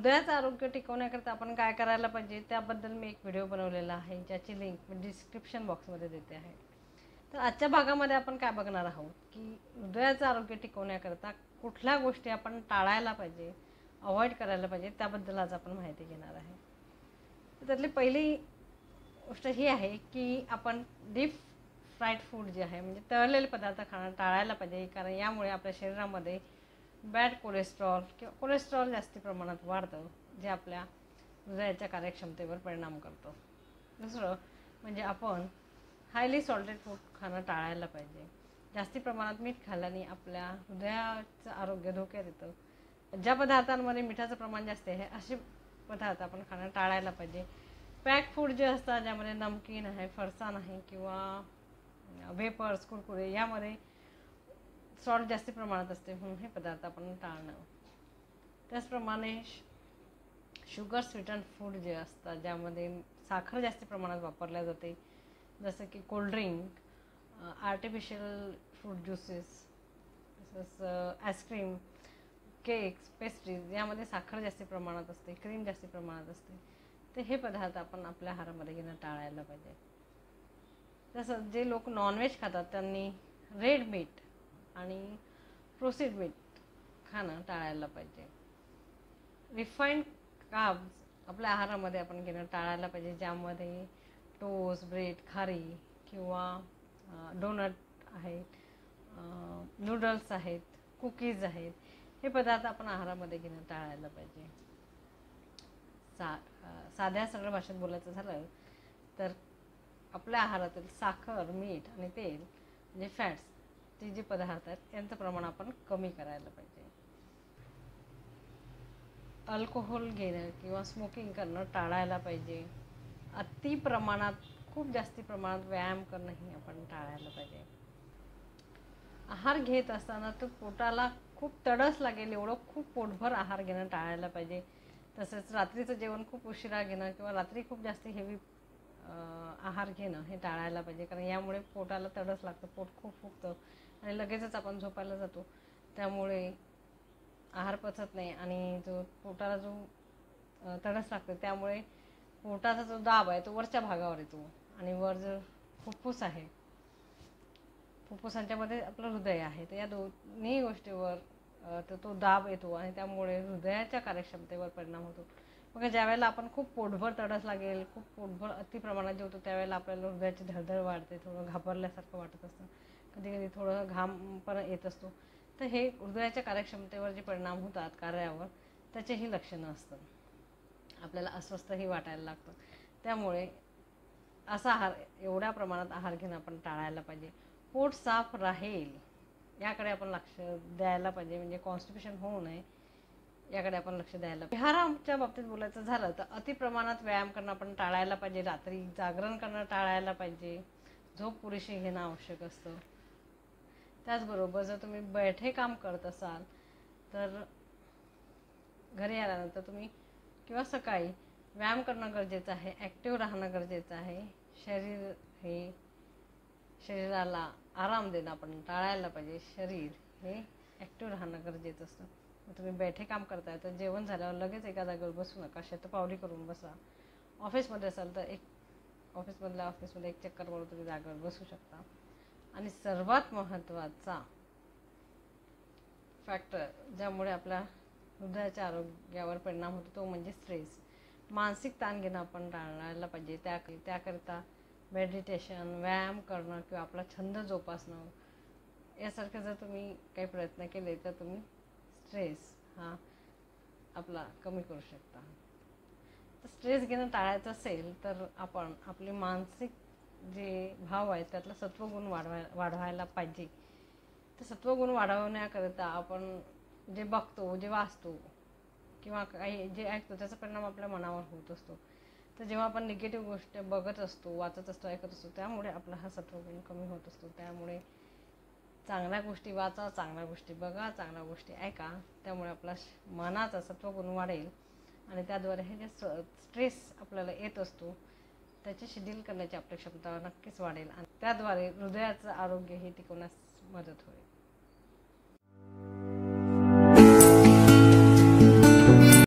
हृदयाचं आरोग्य टिकवण्याकरता आपण काय करायला पाहिजे त्याबद्दल मी एक व्हिडिओ बनवलेला आहे, ज्याची लिंक मी डिस्क्रिप्शन बॉक्समध्ये देते आहे. तर आजच्या भागामध्ये आपण काय बघणार आहोत की हृदयाचं आरोग्य टिकवण्याकरता कुठल्या गोष्टी आपण टाळायला पाहिजे, अवॉइड करायला पाहिजे, त्याबद्दल आज आपण माहिती घेणार आहे. तर त्यातली पहिली गोष्ट ही आहे की आपण डीप फ्राईड फूड जे आहे म्हणजे तळलेले पदार्थ खाणं टाळायला पाहिजे, कारण यामुळे आपल्या शरीरामध्ये बॅड कोलेस्ट्रॉल किंवा कोलेस्ट्रॉल जास्त प्रमाणात वाढतं, जे आपल्या हृदयाच्या कार्यक्षमतेवर परिणाम करतं. दुसरं म्हणजे आपण हायली सॉल्टेड फूड खाणं टाळायला पाहिजे. जास्ती प्रमाणात मीठ खाल्ल्याने आपल्या हृदयाचं आरोग्य धोक्यात येतं. ज्या पदार्थांमध्ये मिठाचं प्रमाण जास्त आहे असे पदार्थ आपण खाणं टाळायला पाहिजे. पॅक फूड जे असतात, ज्यामध्ये नमकीन आहे, फरसाण आहे किंवा वेपर्स, कुरकुरे, यामध्ये सॉल्ट जास्त प्रमाणात असते, म्हणून हे पदार्थ आपण टाळणं. त्याचप्रमाणे शुगर स्वीटन फूड जे असतात, ज्यामध्ये साखर जास्त प्रमाणात वापरल्या जाते, जसं की कोल्ड्रिंक, आर्टिफिशियल फ्रूट ज्युसेस, तसंच आईस्क्रीम, केक्स, पेस्ट्रीज, यामध्ये साखर जास्त प्रमाणात असते, क्रीम जास्त प्रमाणात असते. तर हे पदार्थ आपण आपल्या आहारामध्ये घेणं टाळायला पाहिजे. तसं जे लोक नॉनव्हेज खातात त्यांनी रेड मीट आणि प्रोसेस्ड मीट खाणं टाळायला पाहिजे. रिफाईंड कार्ब्स आपल्या आहारामध्ये आपण घेणं टाळायला पाहिजे, ज्यामध्ये टोस्ट, ब्रेड, खारी किंवा डोनट आहेत, नूडल्स आहेत, कुकीज आहेत, हे पदार्थ आपण आहारामध्ये घेणं टाळायला पाहिजे. साध्या सरळ भाषेत बोलायचं झालं तर आपल्या आहारातील साखर, मीठ आणि तेल म्हणजे फॅट्स, ते जे पदार्थ आहेत यांचं प्रमाण आपण कमी करायला पाहिजे. अल्कोहोल घेणं किंवा स्मोकिंग करणं टाळायला पाहिजे. अति प्रमाणात, खूप जास्ती प्रमाणात व्यायाम करणंही आपण टाळायला पाहिजे. आहार घेत असताना तो पोटाला खूप तडस लागेल एवढं खूप पोटभर आहार घेणं टाळायला पाहिजे. तसंच रात्रीचं जेवण खूप उशिरा घेणं किंवा रात्री खूप जास्त हेवी आहार घेणं हे टाळायला पाहिजे, कारण यामुळे पोटाला तडस लागतं, पोट खूप फुगतं आणि लगेचच आपण झोपायला जातो. त्यामुळे आहार पचत नाही आणि जो पोटाला जो तडस लागतं त्यामुळे पोटाचा जो दाब आहे तो वरच्या भागावर येतो आणि वर जो फुफ्फुस आहे, फुफ्फुसांच्यामध्ये आपलं हृदय आहे, तर या दोन्ही गोष्टीवर तो दाब येतो आणि त्यामुळे हृदयाच्या कार्यक्षमतेवर परिणाम होतो. मग ज्यावेळेला आपण खूप पोटभर तडस लागेल, खूप पोटभर अति प्रमाणात जेवतो, त्यावेळेला आपल्याला हृदयाची धडधड वाढते, थोडं घाबरल्यासारखं वाटत असतं, कधी कधी थोडं घाम पण येत असतो. तर हे हृदयाच्या कार्यक्षमतेवर जे परिणाम होतात कार्यावर, त्याचेही लक्षणं असतात. आपल्याला अस्वस्थही वाटायला लागतं. त्यामुळे असा आहार, एवढ्या प्रमाणात आहार घेणं आपण टाळायला पाहिजे. पोट साफ राहील याकडे आपण लक्ष द्यायला पाहिजे, म्हणजे कॉन्स्टिपेशन होऊ नये याकडे आपण लक्ष द्यायला पाहिजे. आहाराच्या बाबतीत बोलायचं झालं तर अति प्रमाणात व्यायाम करणं आपण टाळायला पाहिजे. रात्री जागरण करणं टाळायला पाहिजे. झोप पुरेशी घेणं आवश्यक असतं. त्याचबरोबर जर तुम्ही बैठे काम करत असाल तर घरी आल्यानंतर तुम्ही किंवा सकाळी व्यायाम करणं गरजेचं आहे, ॲक्टिव्ह राहणं गरजेचं आहे. शरीराला आराम देणं आपण टाळायला पाहिजे. शरीर हे ॲक्टिव्ह राहणं गरजेचं असतं. तुम्ही बैठे काम करताय तर जेवण झाल्यावर लगेच एका जागेवर बसू नका, शतपावली करून बसा. ऑफिसमध्ये असाल तर ऑफिसमध्ये एक चक्कर मारून तुम्ही जागेवर बसू शकता. आणि सर्वात महत्त्वाचा फॅक्टर ज्यामुळे आपल्या हृदयाच्या आरोग्यावर परिणाम होतो तो म्हणजे स्ट्रेस. मानसिक ताण घेणं आपण टाळायला पाहिजे. त्याकरिता मेडिटेशन, व्यायाम करणं किंवा आपला छंद जोपासणं यासारखे जर तुम्ही काही प्रयत्न केले तर तुम्ही स्ट्रेस हा आपला कमी करू शकता. तर स्ट्रेस घेणं टाळायचं असेल तर आपण आपले मानसिक जे भाव आहेत त्यातला सत्वगुण वाढवायला पाहिजे. तर सत्वगुण वाढवण्याकरिता आपण जे बघतो, जे वाचतो किंवा काही जे ऐकतो त्याचा परिणाम आपल्या मनावर होत असतो. तर जेव्हा आपण निगेटिव्ह गोष्ट बघत असतो, वाचत असतो, ऐकत असतो, त्यामुळे आपला हा सत्वगुण कमी होत असतो. त्यामुळे चांगल्या गोष्टी वाचा, चांगल्या गोष्टी बघा, चांगल्या गोष्टी ऐका, त्यामुळे आपला मनाचा सत्वगुण वाढेल आणि त्याद्वारे हे जे स्ट्रेस आपल्याला येत असतो त्याच्याशी डील करण्याची आपली क्षमता नक्कीच वाढेल आणि त्याद्वारे हृदयाचं आरोग्य हे टिकवण्यास मदत होईल.